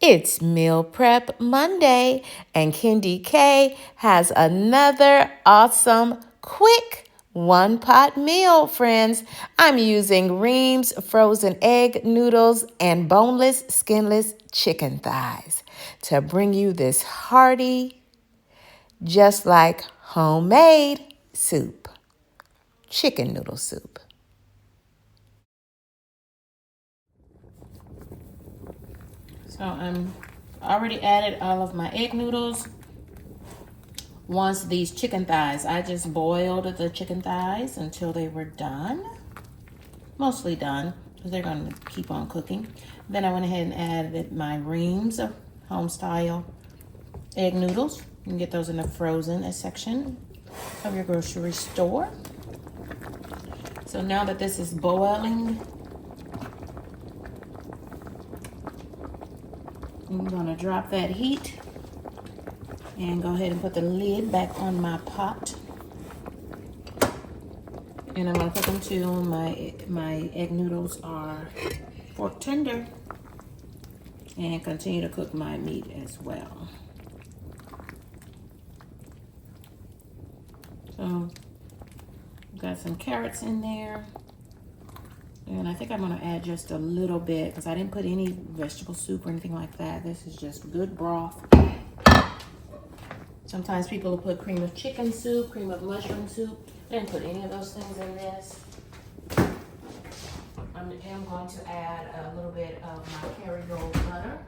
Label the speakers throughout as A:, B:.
A: It's Meal Prep Monday, and Kendy K has another awesome, quick one-pot meal, friends. I'm using Reames frozen egg noodles and boneless, skinless chicken thighs to bring you this hearty, just like homemade soup, chicken noodle soup. So I'm already added all of my egg noodles. Once these chicken thighs, I just boiled the chicken thighs until they were done. Mostly done, because they're going to keep on cooking. Then I went ahead and added my Reames Homestyle Egg Noodles. You can get those in the frozen section of your grocery store. So now that this is boiling, I'm going to drop that heat and go ahead and put the lid back on my pot. And I'm going to cook them till my egg noodles are fork tender, and continue to cook my meat as well. So got some carrots in there, and I think I'm going to add just a little bit because I didn't put any vegetable soup or anything like that. This is just good broth. Sometimes people will put cream of chicken soup, cream of mushroom soup. I didn't put any of those things in this. I am going to add a little bit of my Kerrygold butter.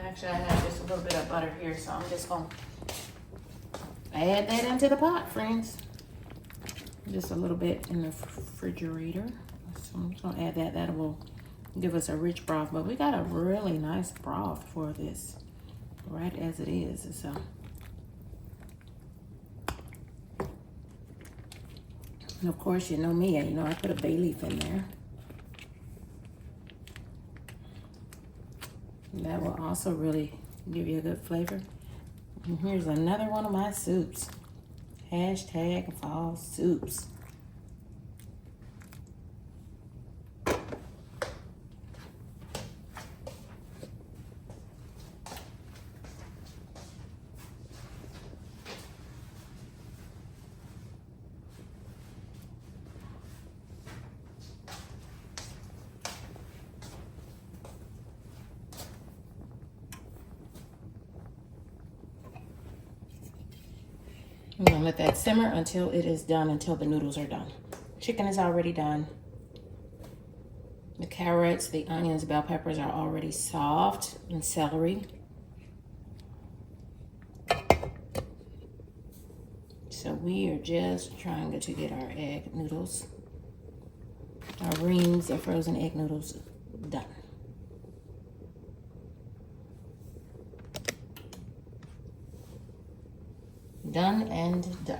A: Actually, I have just a little bit of butter here, so I'm just going to add that into the pot, friends. Just a little bit in the refrigerator. So I'm just going to add that. That will give us a rich broth. But we got a really nice broth for this, right as it is. So and of course, you know me. You know I put a bay leaf in there. That will also really give you a good flavor. And here's another one of my soups. Hashtag fall soups. I'm gonna let that simmer until it is done, until the noodles are done. Chicken is already done. The carrots, the onions, bell peppers are already soft, and celery. So we are just trying to get our egg noodles, our Reames of frozen egg noodles done. Done and done.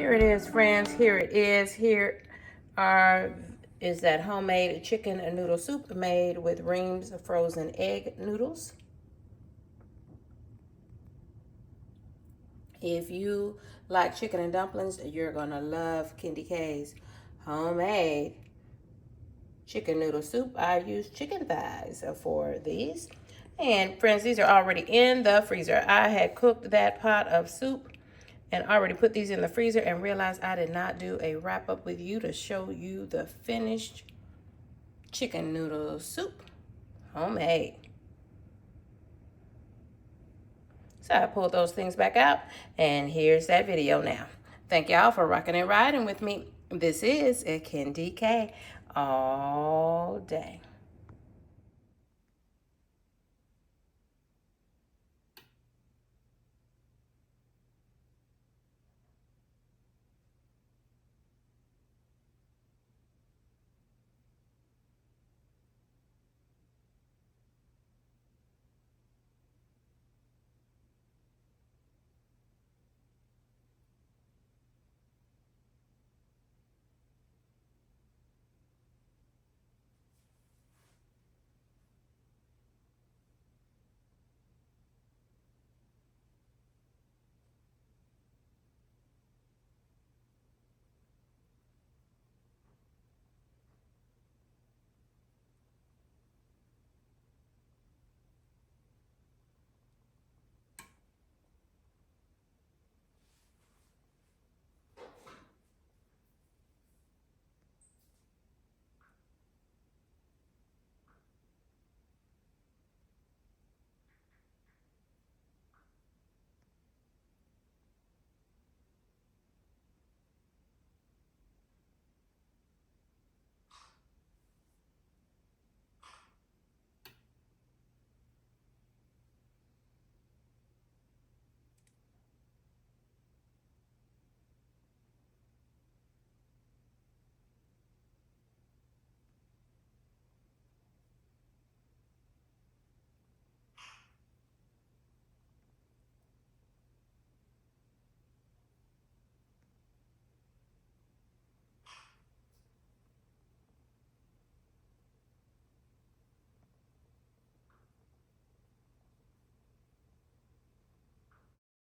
A: Here it is, friends. Here it is. Here is that homemade chicken noodle soup made with Reames frozen egg noodles. If you like chicken and dumplings, you're gonna love KendyK's homemade chicken noodle soup. I use chicken thighs for these. And friends, these are already in the freezer. I had cooked that pot of soup and already put these in the freezer and realized I did not do a wrap up with you to show you the finished chicken noodle soup, homemade. So I pulled those things back out, and here's that video now. Thank y'all for rocking and riding with me. This is Kendy K all day.